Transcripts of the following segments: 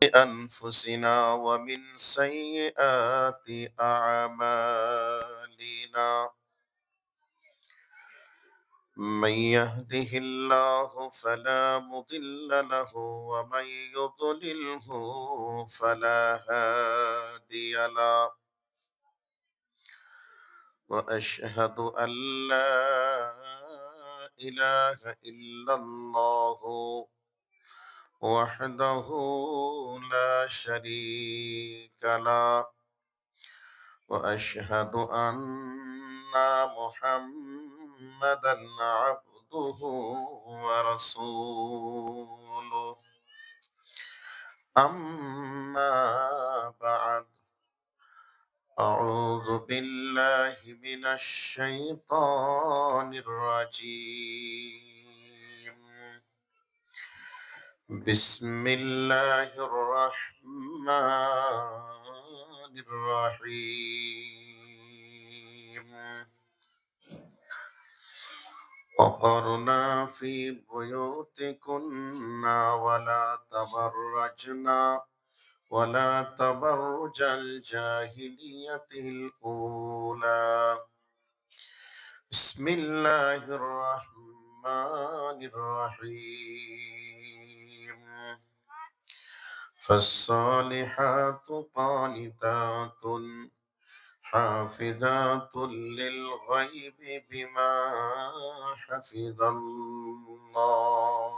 أنفسنا ومن سيئات أعمالنا. من يهده الله فلا مضل له ومن يضلله فلا هادي له. وأشهد أن لا إله إلا الله وحده لا شريك له. وأشهد أن محمدا عبده ورسوله. أما بعد، أعوذ بالله من الشيطان الرجيم. بسم الله الرحمن الرحيم. وقرنا في بيوتكن ولا تبرج الجاهلية الأولى. بسم الله الرحمن الرحيم. فالصالحات قانتات حافظات للغيب بما حفظ الله.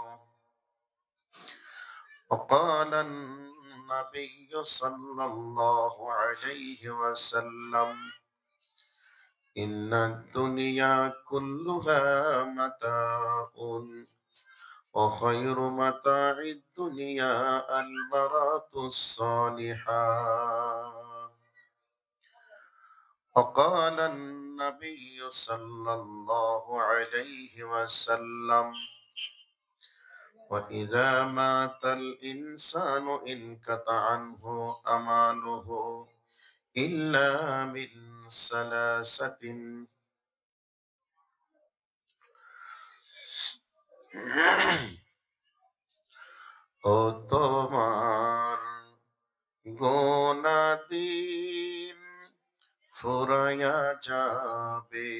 وقال النبي صلى الله عليه وسلم: إن الدنيا كلها متاع، وخير متاع الدنيا المرأة الصالحة. وقال النبي صلى الله عليه وسلم: وإذا مات الإنسان انقطع عنه أماله إلا من ثلاثة: ও তোমার গোনা দিন ফুরায়া যাবে,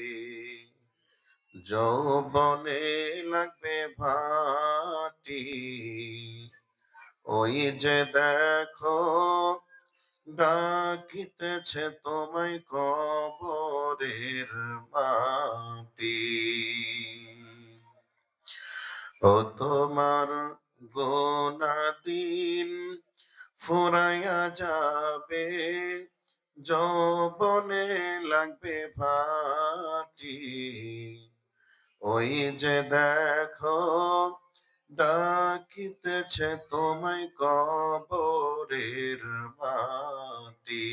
যৌবনে লাগবে ভাটি, ওই যে দেখো ডাকিতেছে তোমায় কবরের মাটি। ও তোমার গোনা দিন ফুরাইয়া যাবে, যৌবনে লাগবে ভাটি, ওই যে দেখো ডাকিতেছে তোমায় কবরের মাটি।